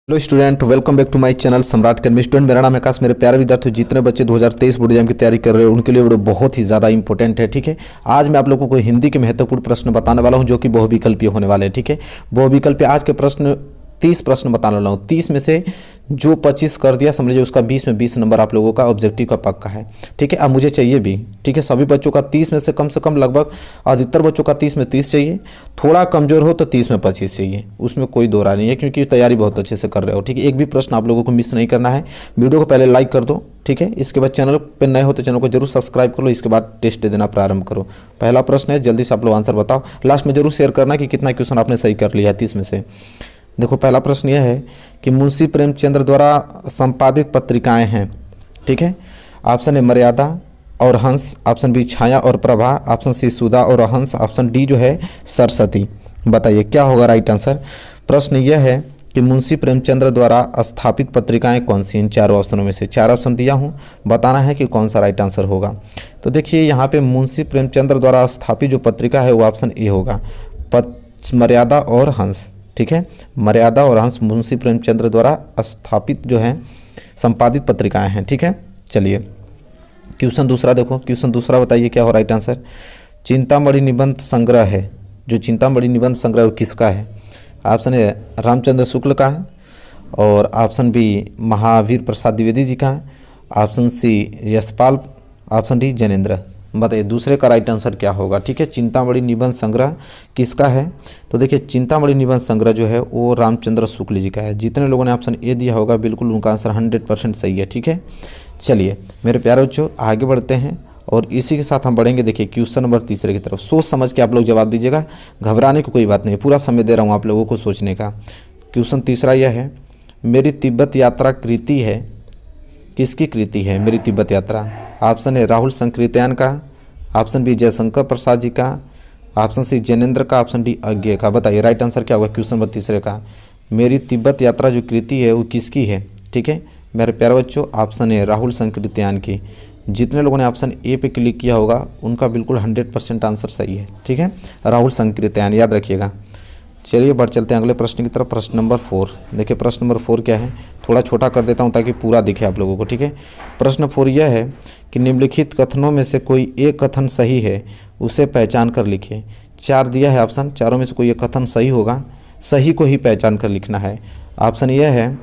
Hello student, welcome back to my channel Samrat academy. Student, मेरा नाम है आकाश। मेरे प्यारे विद्यार्थी, जितने बच्चे 2023 बोर्ड एग्जाम की तैयारी कर रहे हो उनके लिए वीडियो बहुत ही ज़्यादा इंपॉर्टेंट है। ठीक है, आज मैं आप लोगों को हिंदी के महत्वपूर्ण प्रश्न बताने वाला हूं जो कि बहुविकल्पीय होने वाले हैं। ठीक है, बहुविकल्पीय आज के प्रश्न 30 प्रश्न बताने वाला हूँ। 30 में से जो 25 कर दिया समझिए उसका 20 में 20 नंबर आप लोगों का ऑब्जेक्टिव का पक्का है। ठीक है, अब मुझे चाहिए भी, ठीक है, सभी बच्चों का 30 में से कम लगभग अधिकतर बच्चों का 30 में 30 चाहिए। थोड़ा कमजोर हो तो 30 में 25 चाहिए, उसमें कोई दो राय नहीं है क्योंकि तैयारी बहुत अच्छे से कर रहे हो। ठीक है, एक भी प्रश्न आप लोगों को मिस नहीं करना है। वीडियो को पहले लाइक कर दो, ठीक है, इसके बाद चैनल पर नए हो तो चैनल को जरूर सब्सक्राइब कर लो। इसके बाद टेस्ट देना प्रारंभ करो। पहला प्रश्न है, जल्दी से आप लोग आंसर बताओ। लास्ट में जरूर शेयर करना कि कितना क्वेश्चन आपने सही कर लिया है 30 में से। देखो, पहला प्रश्न यह है कि मुंशी प्रेमचंद्र द्वारा संपादित पत्रिकाएं हैं। ठीक है, ऑप्शन ए मर्यादा और हंस, ऑप्शन बी छाया और प्रभा, ऑप्शन सी सुधा और हंस, ऑप्शन डी जो है सरस्वती। बताइए क्या होगा राइट आंसर। प्रश्न यह है कि मुंशी प्रेमचंद्र द्वारा स्थापित पत्रिकाएं कौन सी, इन चारों ऑप्शनों में से। चार ऑप्शन दिया हूँ, बताना है कि कौन सा राइट आंसर होगा। तो देखिए यहाँ पे मुंशी प्रेमचंद्र द्वारा स्थापित जो पत्रिका है वो ऑप्शन ए होगा, मर्यादा और हंस। ठीक है, मर्यादा और हंस मुंशी प्रेमचंद्र द्वारा स्थापित जो है संपादित पत्रिकाएं हैं। ठीक है, चलिए क्वेश्चन दूसरा देखो। क्वेश्चन दूसरा बताइए क्या हो राइट आंसर। चिंतामणि निबंध संग्रह है, जो चिंतामणि निबंध संग्रह किसका है। ऑप्शन ए रामचंद्र शुक्ल का है, और ऑप्शन बी महावीर प्रसाद द्विवेदी जी का है, option C Yashpal, option D Jainendra. बताइए दूसरे का राइट आंसर क्या होगा। ठीक है, चिंतामणि निबंध संग्रह किसका है। तो देखिए चिंतामणि निबंध संग्रह जो है वो रामचंद्र शुक्ल जी का है। जितने लोगों ने ऑप्शन ए दिया होगा बिल्कुल उनका आंसर 100% सही है। ठीक है, चलिए मेरे प्यारे बच्चों आगे बढ़ते हैं और इसी के साथ हम बढ़ेंगे। देखिए क्वेश्चन नंबर तीसरे की तरफ। सोच समझ के आप लोग जवाब दीजिएगा, घबराने की कोई बात नहीं, पूरा समय दे रहा हूँ आप लोगों को सोचने का। क्वेश्चन तीसरा यह है, मेरी तिब्बत यात्रा कृति है, किसकी कृति है मेरी तिब्बत यात्रा। ऑप्शन ए राहुल संकृत्यान का, ऑप्शन बी जयशंकर प्रसाद जी का, ऑप्शन सी जैनेन्द्र का, ऑप्शन डी अज्ञे का। बताइए राइट आंसर क्या होगा क्वेश्चन नंबर तीसरे का। मेरी तिब्बत यात्रा जो कृति है वो किसकी है। ठीक है मेरे प्यारे बच्चों, ऑप्शन ए राहुल संकृत्यान की। जितने लोगों ने ऑप्शन ए पे क्लिक किया होगा उनका बिल्कुल 100% आंसर सही है। ठीक है, राहुल संकृत्यान याद रखिएगा। चलिए बढ़ चलते हैं अगले प्रश्न की तरफ। प्रश्न नंबर 4 देखिए, प्रश्न नंबर 4 क्या है, थोड़ा छोटा कर देता हूं ताकि पूरा दिखे आप लोगों को। ठीक है, प्रश्न 4 यह है कि निम्नलिखित कथनों में से कोई एक कथन सही है, उसे पहचान कर लिखिए। 4 दिया है ऑप्शन, चारों में से कोई एक कथन सही होगा, सही को ही पहचान कर लिखना है। ऑप्शन यह है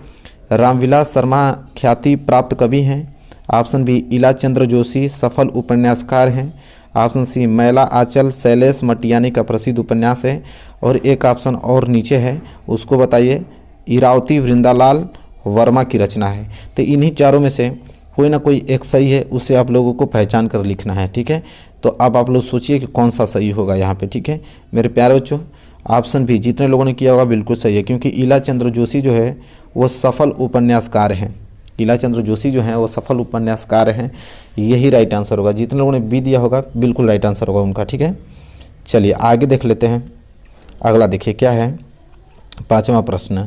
रामविलास शर्मा ख्याति प्राप्त कवि हैं, ऑप्शन बी इलाचंद्र जोशी सफल उपन्यासकार हैं, ऑप्शन सी मैला आंचल शैलेश मटियानी का प्रसिद्ध उपन्यास है, और एक ऑप्शन और नीचे है उसको बताइए इरावती वृंदालाल वर्मा की रचना है। तो इन्हीं चारों में से कोई ना कोई एक सही है, उसे आप लोगों को पहचान कर लिखना है। ठीक है, तो अब आप लोग सोचिए कि कौन सा सही होगा यहाँ पे। ठीक है मेरे प्यारे बच्चों, ऑप्शन भी जितने लोगों ने किया होगा बिल्कुल सही है, क्योंकि इलाचंद्र जोशी जो है वो सफल उपन्यासकार हैं। इलाचंद्र जोशी जो हैं वो सफल उपन्यासकार हैं, यही राइट आंसर होगा। जितने लोगों ने बी दिया होगा बिल्कुल राइट आंसर होगा उनका। ठीक है, चलिए आगे देख लेते हैं। अगला देखिए क्या है, 5वां प्रश्न।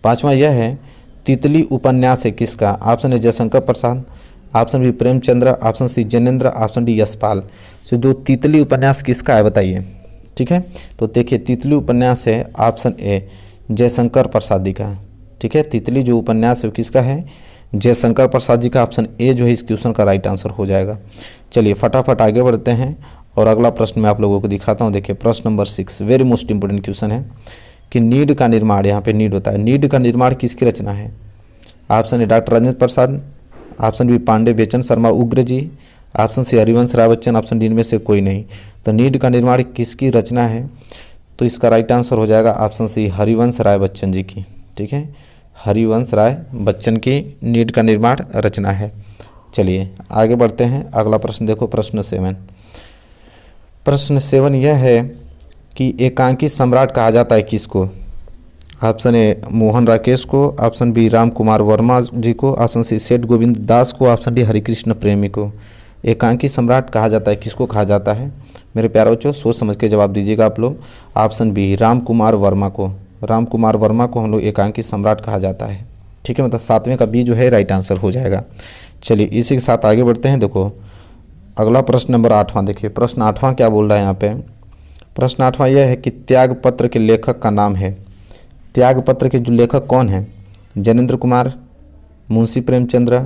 5वां यह है, तितली उपन्यास है किसका। Option A Jaishankar Prasad, option B Premchandra, option C Jainendra, option D Yashpal. तो जो तितली उपन्यास किसका है बताइए। ठीक है, तो देखिए तितली उपन्यास है ऑप्शन ए जयशंकर प्रसाद जी का। ठीक है, तितली जो उपन्यास है वो किसका है, जयशंकर प्रसाद जी का। ऑप्शन ए जो है इस क्वेश्चन का राइट आंसर हो जाएगा। चलिए फटाफट आगे बढ़ते हैं और अगला प्रश्न मैं आप लोगों को दिखाता हूँ। देखिए प्रश्न number 6 very most important question है कि नीड का निर्माण, यहाँ पे नीड होता है, नीड का निर्माण किसकी रचना है। Option A doctor Rajendra Prasad, option B Pandey Bechan Sharma Ugra ji, option C Harivansh Rai Bachchan, option D में से कोई नहीं। तो नीड का निर्माण किसकी रचना है, तो इसका राइट आंसर हो जाएगा ऑप्शन सी हरिवंश राय बच्चन जी की। ठीक है, हरिवंश राय बच्चन की नीड का निर्माण रचना है। चलिए आगे बढ़ते हैं। अगला प्रश्न देखो, प्रश्न 7। प्रश्न 7 यह है कि एकांकी सम्राट कहा जाता है किसको। ऑप्शन ए मोहन राकेश को, ऑप्शन बी राम कुमार वर्मा जी को, ऑप्शन सी सेठ गोविंद दास को, ऑप्शन डी हरिकृष्ण प्रेमी को। एकांकी सम्राट कहा जाता है किसको कहा जाता है मेरे प्यारे बच्चों, सोच समझ के जवाब दीजिएगा आप लोग। ऑप्शन बी राम कुमार वर्मा को, राम कुमार वर्मा को हम लोग एकांकी सम्राट कहा जाता है। ठीक है, मतलब 7वें का बी जो है राइट आंसर हो जाएगा। चलिए इसी के साथ आगे बढ़ते हैं। देखो अगला प्रश्न नंबर 8वां देखिए, प्रश्न 8वां क्या बोल रहा है यहाँ पे। प्रश्न 8वां यह है कि त्याग पत्र के लेखक का नाम है। त्यागपत्र के जो लेखक कौन हैं। जयेंद्र कुमार, मुंशी प्रेमचंद्र,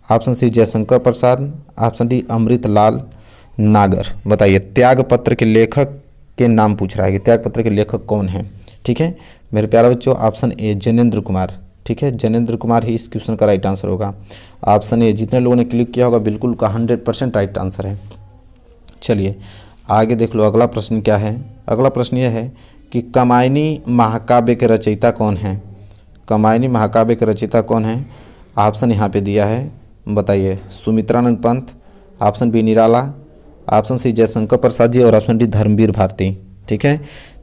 ऑप्शन सी जयशंकर प्रसाद, ऑप्शन डी अमृतलाल नागर। बताइए त्याग पत्र के लेखक के नाम पूछ रहा है कि त्याग पत्र के लेखक कौन है। ठीक है मेरे प्यारे बच्चों, ऑप्शन ए जयेंद्र कुमार। ठीक है, जयेंद्र कुमार ही इस क्वेश्चन का राइट आंसर होगा। ऑप्शन ए, जितने लोगों ने क्लिक किया होगा बिल्कुल का 100% राइट आंसर है। चलिए आगे देख लो, अगला प्रश्न क्या है। अगला प्रश्न यह है कि कामायनी महाकाव्य के रचयिता कौन है। कामायनी महाकाव्य के रचयिता कौन है। ऑप्शन यहाँ पे दिया है, बताइए। सुमित्रानंद पंत, ऑप्शन बी निराला, ऑप्शन सी जयशंकर प्रसाद जी और ऑप्शन डी धर्मवीर भारती। ठीक है,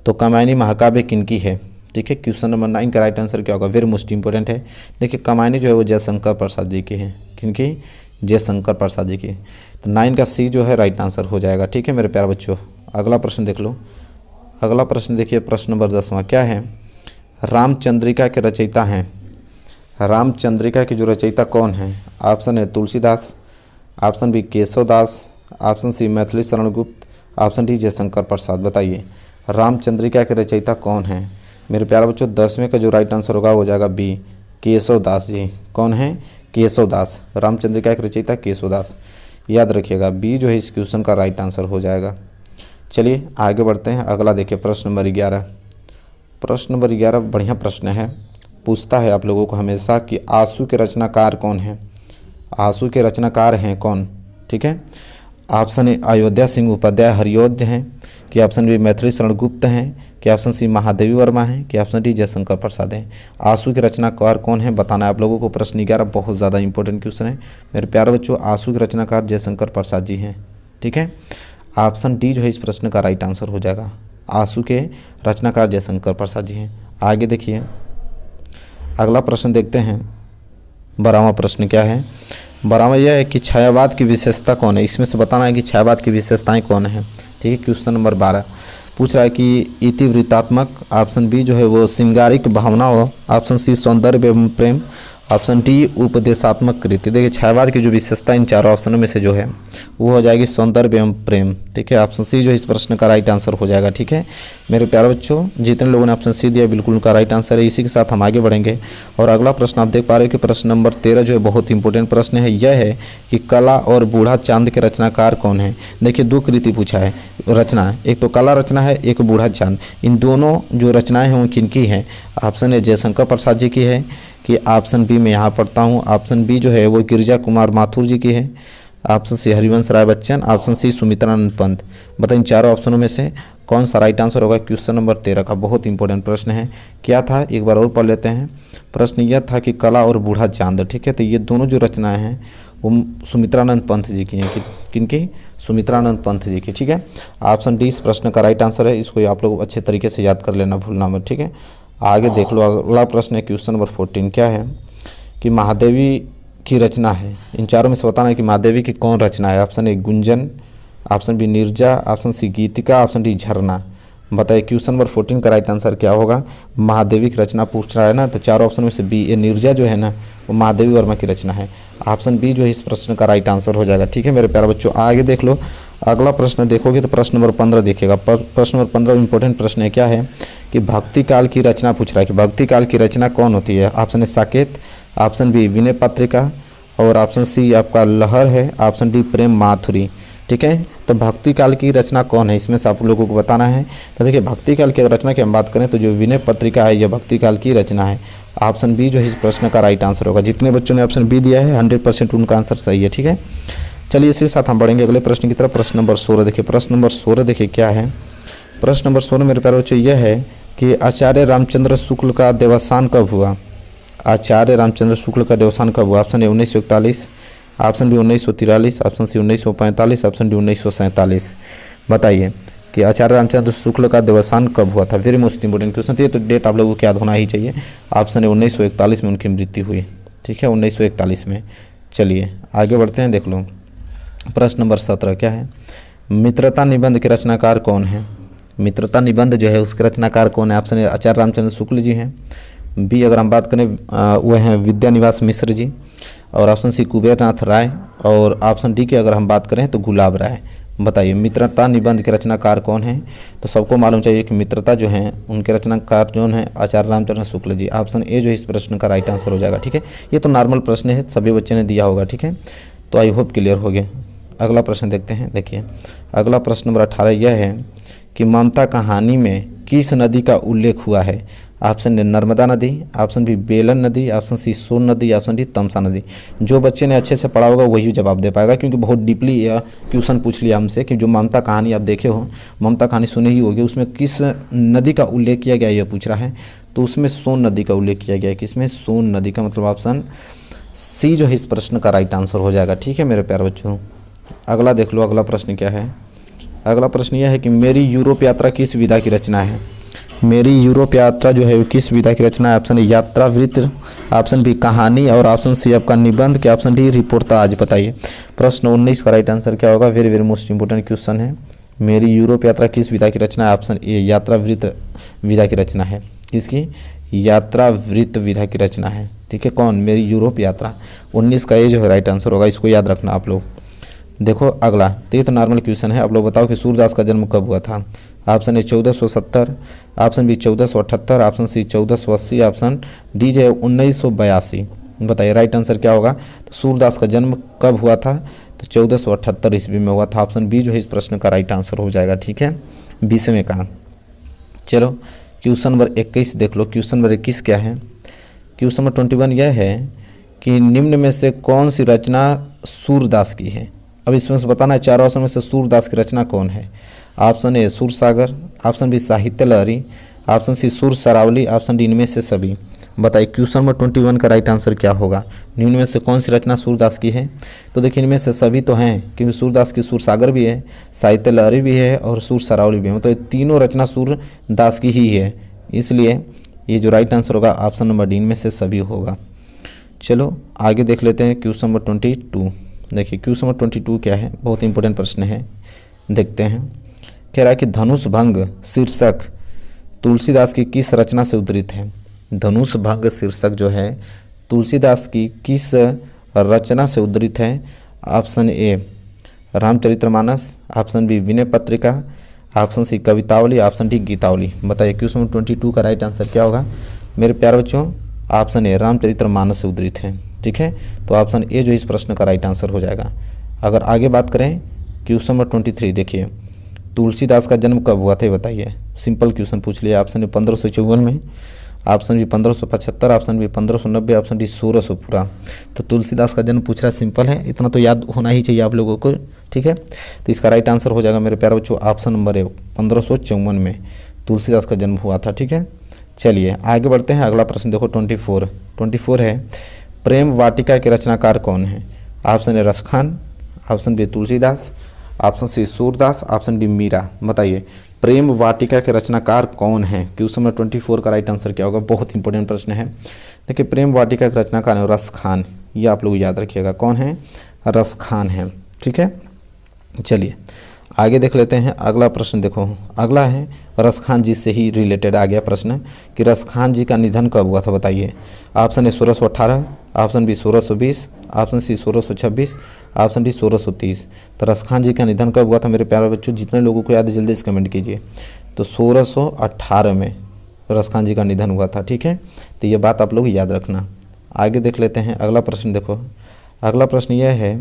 तो कामायनी महाकाव्य किनकी है। ठीक है, क्वेश्चन नंबर 9 का राइट आंसर क्या होगा, वेरी मोस्ट इंपॉर्टेंट है। देखिए कामायनी जो है वो जयशंकर प्रसाद जी की है। किनकी, जयशंकर प्रसाद जी की। तो 9 का सी जो है राइट आंसर हो जाएगा। ठीक है मेरे प्यारे बच्चों, अगला प्रश्न देख लो। अगला प्रश्न देखिए, प्रश्न नंबर 10वां क्या है। रामचंद्रिका के रचयिता हैं। रामचंद्रिका के जो रचयिता कौन है। ऑप्शन है Tulsidas, option B Keshavdas, option C Maithili Sharan Gupt, option D Jaishankar Prasad. बताइए रामचंद्रिका के रचयिता कौन है। मेरे प्यारे बच्चों 10वें का जो राइट आंसर होगा हो जाएगा बी, केशवदास जी। कौन है, केशवदास। रामचंद्रिका के रचयिता केशवदास, याद रखिएगा बी जो है इस क्वेश्चन का राइट आंसर हो जाएगा। चलिए आगे बढ़ते हैं। अगला देखिए प्रश्न नंबर 11। प्रश्न नंबर 11 बढ़िया प्रश्न है, पूछता है आप लोगों को हमेशा कि आंसू के रचनाकार कौन है। आंसू के रचनाकार हैं कौन। ठीक है, ऑप्शन ए अयोध्या सिंह उपाध्याय हरियोध हैं, कि ऑप्शन बी मैथिली शरण गुप्त हैं, कि ऑप्शन सी महादेवी वर्मा हैं, कि ऑप्शन डी जयशंकर प्रसाद हैं। आंसू के रचनाकार कौन है बताना है आप लोगों को। प्रश्न 11 बहुत ज़्यादा इंपॉर्टेंट क्वेश्चन है मेरे प्यारे बच्चों। आंसू के रचनाकार जयशंकर प्रसाद जी हैं। ठीक है, ऑप्शन डी जो है इस प्रश्न का राइट आंसर हो जाएगा। आंसू के रचनाकार जयशंकर प्रसाद जी हैं। आगे देखिए अगला प्रश्न देखते हैं। 12वां प्रश्न क्या है। 12वां यह है कि छायावाद की विशेषता कौन है। इसमें से बताना है कि छायावाद की विशेषताएं कौन है। ठीक है, क्वेश्चन नंबर 12 पूछ रहा है कि इतिवृत्तात्मक, ऑप्शन बी जो है वो श्रृंगारिक भावना हो, ऑप्शन सी सौंदर्य एवं प्रेम, ऑप्शन डी उपदेशात्मक कृति। देखिए छायावाद की जो विशेषता इन चारों ऑप्शनों में से जो है वो हो जाएगी सौंदर्य एवं प्रेम। ठीक है, ऑप्शन सी जो इस प्रश्न का राइट आंसर हो जाएगा। ठीक है मेरे प्यारे बच्चों, जितने लोगों ने ऑप्शन सी दिया बिल्कुल उनका राइट आंसर है। इसी के साथ हम आगे बढ़ेंगे और अगला प्रश्न आप देख पा रहे हो कि प्रश्न नंबर 13 जो है बहुत इंपॉर्टेंट प्रश्न है। यह है कि कला और बूढ़ा चांद के रचनाकार कौन है। देखिए 2 कृति पूछा है, रचना, एक तो कला रचना है, एक बूढ़ा चांद। इन दोनों जो रचनाएं हैं वो किनकी हैं। ऑप्शन ए जयशंकर प्रसाद जी की है, कि ऑप्शन बी मैं यहाँ पढ़ता हूँ, ऑप्शन बी जो है वो गिरिजा कुमार माथुर जी की है, option C Harivansh Rai Bachchan, option C Sumitranand Pant. बताइए इन चारों ऑप्शनों में से कौन सा राइट आंसर होगा। क्वेश्चन नंबर 13 का बहुत इंपॉर्टेंट प्रश्न है। क्या था एक बार और पढ़ लेते हैं। प्रश्न यह था कि कला और बूढ़ा चांद। ठीक है, तो ये दोनों जो रचनाएं हैं वो सुमित्रानंद पंत जी की हैं। किनकी, सुमित्रानंद पंत जी की। ठीक है, ऑप्शन डी इस प्रश्न का राइट आंसर है। इसको आप लोग अच्छे तरीके से याद कर लेना, भूलना मत। ठीक है, आगे देख लो अगला प्रश्न है क्वेश्चन नंबर 14 क्या है कि महादेवी की रचना है। इन चारों में से बताना है कि महादेवी की कौन रचना है। Option A Gunjan, option B Neerja, option C Geetika, option D Jharna. बताइए क्वेश्चन नंबर 14 का राइट आंसर क्या होगा। महादेवी की रचना पूछ रहा है ना, तो चारों ऑप्शन में से बी ए नीरजा जो है ना वो महादेवी वर्मा की रचना है। ऑप्शन बी जो है इस प्रश्न का राइट आंसर हो जाएगा। ठीक है मेरे प्यारे बच्चों, आगे देख लो अगला प्रश्न देखोगे तो प्रश्न नंबर 15 देखिएगा। प्रश्न नंबर 15 इंपॉर्टेंट प्रश्न है। क्या है कि भक्ति काल की रचना पूछ रहा है कि भक्ति काल की रचना कौन होती है। Option A Saket, option B Vinay Patrika और ऑप्शन सी आपका लहर है, ऑप्शन डी प्रेम माथुरी। ठीक है, तो भक्ति काल की रचना कौन है इसमें से आप लोगों को बताना है। तो देखिए भक्ति काल की रचना की हम बात करें तो जो विनय पत्रिका है यह भक्ति काल की रचना है। ऑप्शन बी जो है इस प्रश्न का राइट आंसर होगा। जितने बच्चों ने ऑप्शन बी दिया है 100% उनका आंसर सही है। ठीक है, चलिए इसी के साथ हम बढ़ेंगे अगले प्रश्न की तरफ। प्रश्न नंबर 16 देखिए। प्रश्न नंबर 16 देखिए क्या है। प्रश्न नंबर 16 मेरे प्यारे बच्चों यह है कि आचार्य रामचंद्र शुक्ल का देवस्थान कब हुआ। आचार्य रामचंद्र शुक्ल का देवस्थान कब हुआ। Option A 1941, option B 1943, option C 1945, option D 1947। बताइए कि आचार्य रामचंद्र शुक्ल का देवस्थान कब हुआ था। वेरी मोस्ट इंपोर्टेंट क्वेश्चन थी, तो डेट आप लोगों को याद होना ही चाहिए। ऑप्शन ए 1941 में उनकी मृत्यु हुई। ठीक है, 1941 में। चलिए आगे बढ़ते हैं, देख लो प्रश्न नंबर 17 क्या है। मित्रता निबंध के रचनाकार कौन है। मित्रता निबंध जो है उसके रचनाकार कौन है। ऑप्शन ए आचार्य रामचंद्र शुक्ल जी हैं, बी अगर हम बात करें वह हैं विद्यानिवास मिश्र जी, और ऑप्शन सी कुबेर नाथ राय, और ऑप्शन डी की अगर हम बात करें तो गुलाब राय। बताइए मित्रता निबंध के रचनाकार कौन है? तो सबको मालूम चाहिए कि मित्रता जो है उनके रचनाकार जो है आचार्य रामचरण शुक्ल जी। ऑप्शन ए जो है इस प्रश्न का राइट आंसर हो जाएगा। ठीक है, ये तो नॉर्मल प्रश्न है, सभी बच्चे ने दिया होगा। ठीक है, तो आई होप क्लियर हो गया। अगला प्रश्न देखते हैं। देखिए अगला प्रश्न नंबर 18 यह है कि ममता कहानी में किस नदी का उल्लेख हुआ है? ऑप्शन ए नर्मदा नदी, ऑप्शन बी बेलन नदी, ऑप्शन सी सोन नदी, ऑप्शन डी तमसा नदी। जो बच्चे ने अच्छे से पढ़ा होगा वही जवाब दे पाएगा, क्योंकि बहुत डीपली यह क्वेश्चन पूछ लिया हमसे कि जो ममता कहानी आप देखे हो, ममता कहानी सुने ही होगी, उसमें किस नदी का उल्लेख किया गया यह पूछ रहा है। तो उसमें सोन नदी का उल्लेख किया गया है। किसमें? सोन नदी का, मतलब ऑप्शन सी जो है इस प्रश्न का राइट आंसर हो जाएगा। ठीक है मेरे प्यारे बच्चों, अगला देख लो। अगला प्रश्न क्या है? अगला प्रश्न यह है कि मेरी यूरोप यात्रा किस विधा की रचना है? मेरी यूरोप यात्रा जो है वो किस विधा की रचना है? ऑप्शन ए यात्रा वृत्त, ऑप्शन बी कहानी, और ऑप्शन सी आपका निबंध के, ऑप्शन डी रिपोर्टाज। बताइए प्रश्न 19 का राइट आंसर क्या होगा? Very very most important question है। मेरी यूरोप यात्रा किस विधा की रचना है? ऑप्शन ए यात्रा वृत्त विधा की रचना है। किसकी? यात्रा वृत्त विधा की रचना है। ठीक है, कौन? मेरी यूरोप यात्रा। 19 का ये जो है राइट आंसर होगा, इसको याद रखना आप लोग। देखो अगला, तो ये तो नॉर्मल क्वेश्चन है। आप लोग बताओ कि सूरदास का जन्म कब हुआ था? Option A 1470, option B 1478, option C 1480, option D जो है 1982। बताइए राइट आंसर क्या होगा? तो सूरदास का जन्म कब हुआ था? तो 1478 ईस्वी में हुआ था। ऑप्शन बी जो है इस प्रश्न का राइट आंसर हो जाएगा। ठीक है, 20वें का। चलो क्वेश्चन नंबर 21 देख लो। क्वेश्चन नंबर 21 क्या है? क्वेश्चन नंबर 21 यह है कि निम्न में से कौन सी रचना सूरदास की है? अब इसमें से बताना है चारों ऑप्शन में से सूरदास की रचना कौन है। Option A Sursagar, option B Sahitya Lahari, option C सुर सरावली, ऑप्शन डी इनमें से सभी। बताइए क्वेश्चन नंबर 21 का राइट आंसर क्या होगा? निम्न में से कौन सी रचना सूरदास की है? तो देखिए इनमें से सभी तो हैं, क्योंकि सूरदास की सूरसागर भी है, साहित्य लहरी भी है और सुर सरावली भी है। मतलब तीनों रचना सूरदास की ही है, इसलिए ये जो राइट आंसर होगा ऑप्शन नंबर डी में से सभी होगा। चलो आगे देख लेते हैं क्वेश्चन नंबर 22। देखिए क्वेश्चन नंबर 22 क्या है? बहुत इंपॉर्टेंट प्रश्न है, देखते हैं। कह रहा है कि धनुष भंग शीर्षक तुलसीदास की किस रचना से उद्धृत है? धनुष भंग शीर्षक जो है तुलसीदास की किस रचना से उद्धृत है? Option A Ramcharitmanas, option B Vinay Patrika, option C Kavitavali, option D Gitavali. बताइए क्वेश्चन नंबर 22 का राइट आंसर क्या होगा मेरे प्यारे बच्चों? ऑप्शन ए रामचरितमानस से उद्धृत है। ठीक है, तो ऑप्शन ए जो इस प्रश्न का राइट आंसर हो जाएगा। अगर आगे बात करें क्वेश्चन नंबर 23, देखिए तुलसीदास का जन्म कब हुआ था बताइए। सिंपल क्वेश्चन पूछ लिया। ऑप्शन ए 1554 में, option B 1575, option B 1590, option D 1600 पूरा। तो तुलसीदास का जन्म पूछ रहा है, सिंपल है, इतना तो याद होना ही चाहिए आप लोगों को। ठीक है, तो इसका राइट आंसर हो जाएगा मेरे प्यारे बच्चों ऑप्शन नंबर ए 1554 में तुलसीदास का जन्म हुआ था। ठीक है, चलिए आगे बढ़ते हैं। अगला प्रश्न देखो 24 है, प्रेम वाटिका के रचनाकार कौन है? Option A Raskhan, option B Tulsidas, option C Surdas, option D Meera. बताइए प्रेम वाटिका के रचनाकार कौन है? क्वेश्चन नंबर 24 का राइट आंसर क्या होगा? बहुत इंपॉर्टेंट प्रश्न है। देखिए प्रेम वाटिका के रचनाकार है रसखान, ये आप लोग याद रखिएगा। कौन है? रसखान है। ठीक है, चलिए आगे देख लेते हैं। अगला प्रश्न देखो, अगला है रसखान जी से ही रिलेटेड आ गया प्रश्न कि रसखान जी का निधन कब हुआ था? बताइए। Option A 1618, option B 1620, option C 1626, option D 1630। तो रसखान जी का निधन कब हुआ था मेरे प्यारे बच्चों? जितने लोगों को याद है जल्दी से कमेंट कीजिए। तो 1618 में रसखान जी का निधन हुआ था। ठीक है, तो ये बात आप लोग याद रखना। आगे देख लेते हैं। अगला प्रश्न देखो, अगला प्रश्न यह है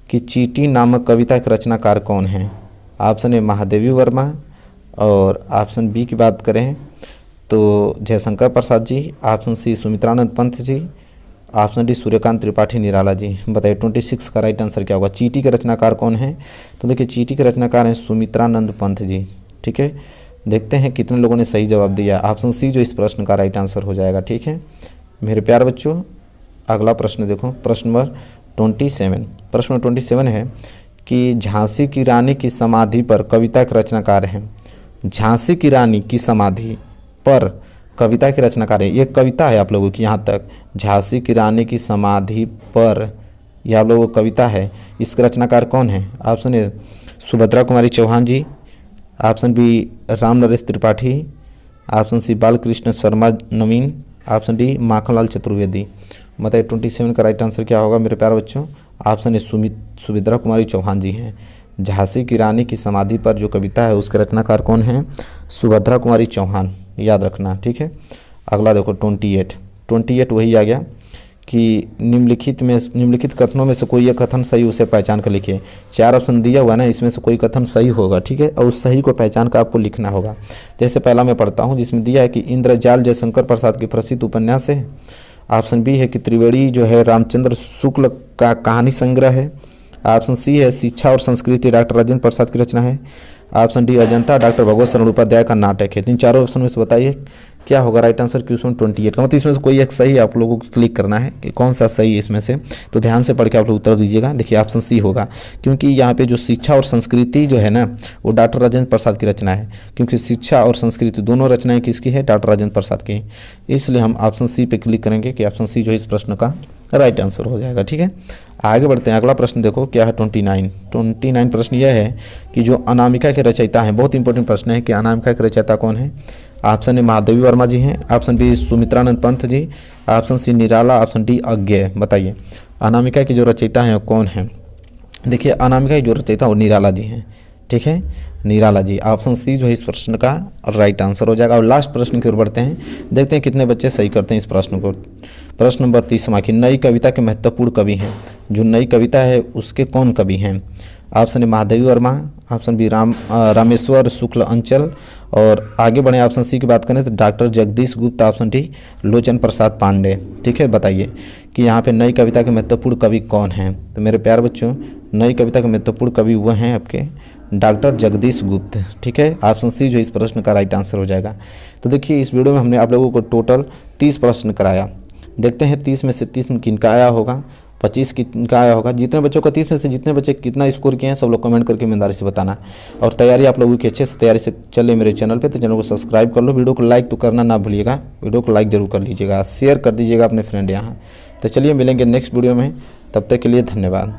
कि चींटी नामक कविता के रचनाकार कौन है? ऑप्शन ए महादेवी वर्मा, और ऑप्शन बी की बात करें तो जयशंकर प्रसाद जी, ऑप्शन सी सुमित्रानंद पंत जी, ऑप्शन डी सूर्यकांत त्रिपाठी निराला जी। बताइए 26 का राइट आंसर क्या होगा? चींटी के रचनाकार कौन है? तो देखिए चींटी के रचनाकार हैं सुमित्रानंद पंत जी। ठीक है, देखते हैं कितने लोगों ने सही जवाब दिया। ऑप्शन सी जो इस प्रश्न का राइट आंसर हो जाएगा। ठीक है मेरे प्यारे बच्चों, अगला प्रश्न देखो, प्रश्न नंबर 27। प्रश्न नंबर 27 है कि झांसी की रानी की समाधि पर कविता के रचनाकार हैं। झांसी की रानी की समाधि पर कविता के रचनाकार है। ये कविता है आप लोगों की, यहाँ तक झांसी की रानी की समाधि पर यह आप लोगों को कविता है। इसके रचनाकार कौन है? Option A Subhadra Kumari Chauhan ji, option B Ram Naresh Tripathi, option C Balkrishna Sharma Naveen, option D Makhanlal Chaturvedi. बताइए 27 का राइट आंसर क्या होगा मेरे प्यारे बच्चों? ऑप्शन ए सुभद्रा कुमारी चौहान जी हैं। झांसी की रानी की समाधि पर जो कविता है उसके रचनाकार कौन है? सुभद्रा कुमारी चौहान, याद रखना, ठीक है। अगला देखो 28 वही आ गया कि निम्नलिखित कथनों में से कोई एक कथन सही, उसे पहचान कर लिखिए। 4 ऑप्शन दिया हुआ ना, इसमें से कोई कथन सही होगा, ठीक है, और उस सही को पहचान कर आपको लिखना होगा। जैसे पहला मैं पढ़ता हूँ, जिसमें दिया है कि इंद्रजाल जयशंकर प्रसाद की प्रसिद्ध उपन्यास है। ऑप्शन बी है कि त्रिवेणी जो है रामचंद्र शुक्ल का कहानी संग्रह है। ऑप्शन सी है शिक्षा और संस्कृति डॉक्टर राजेंद्र प्रसाद की रचना है। ऑप्शन डी अजंता डॉक्टर भगवत शरण उपाध्याय का नाटक है। इन चारों ऑप्शन में से बताइए क्या होगा राइट आंसर क्वेश्चन 28 का। मतलब इसमें से कोई एक सही आप लोगों को क्लिक करना है कि कौन सा सही है इसमें से, तो ध्यान से पढ़ के आप लोग उत्तर दीजिएगा। देखिए ऑप्शन सी होगा, क्योंकि यहाँ पे जो शिक्षा और संस्कृति जो है ना वो डॉक्टर राजेंद्र प्रसाद की रचना है, क्योंकि शिक्षा और संस्कृति दोनों रचनाएं किसकी है? डॉक्टर राजेंद्र प्रसाद की। इसलिए हम ऑप्शन सी पे क्लिक करेंगे कि ऑप्शन सी जो है इस प्रश्न का राइट आंसर हो जाएगा, ठीक है। आगे बढ़ते हैं, अगला प्रश्न देखो क्या है 29 प्रश्न यह है कि जो अनामिका के रचयिता हैं, बहुत इंपॉर्टेंट प्रश्न है कि अनामिका के रचयिता कौन है? ऑप्शन ए महादेवी वर्मा जी हैं, option B Sumitranand Pant ji, option सी निराला, ऑप्शन डी अज्ञेय। बताइए अनामिका के जो रचयिता हैं वो कौन हैं? देखिए अनामिका की जो रचयिता वो निराला जी हैं, ठीक है, निराला जी। ऑप्शन सी जो है इस प्रश्न का राइट आंसर हो जाएगा। और लास्ट प्रश्न की ओर बढ़ते हैं, देखते हैं कितने बच्चे सही करते हैं इस प्रश्न को। प्रश्न नंबर 30वां कि नई कविता के महत्वपूर्ण कवि हैं। जो नई कविता है उसके कौन कवि हैं? Option A Mahadevi Verma, option B Rameshwar Shukla Anchal, और आगे बढ़े ऑप्शन सी की बात करें तो डॉक्टर जगदीश गुप्त, ऑप्शन डी लोचन प्रसाद पांडे। ठीक है, बताइए कि यहाँ पे नई कविता के महत्वपूर्ण कवि कौन हैं? तो मेरे प्यारे बच्चों, नई कविता के महत्वपूर्ण कवि वह हैं आपके डॉक्टर जगदीश गुप्त। ठीक है, ऑप्शन सी जो इस प्रश्न का राइट आंसर हो जाएगा। तो देखिए इस वीडियो में हमने आप लोगों को टोटल 30 प्रश्न कराया। देखते हैं 30 में से 30 में किनका आया होगा, 25 किनका आया होगा। जितने बच्चों का 30 में से जितने बच्चे कितना स्कोर किए हैं सब लोग कमेंट करके ईमानदारी से बताना। और तैयारी आप लोगों की अच्छे से तैयारी से चले मेरे चैनल पे, तो चैनल को सब्सक्राइब कर लो। वीडियो को लाइक तो करना ना भूलिएगा, वीडियो को लाइक जरूर कर लीजिएगा, शेयर कर दीजिएगा अपने फ्रेंड यहाँ। तो चलिए मिलेंगे नेक्स्ट वीडियो में, तब तक के लिए धन्यवाद।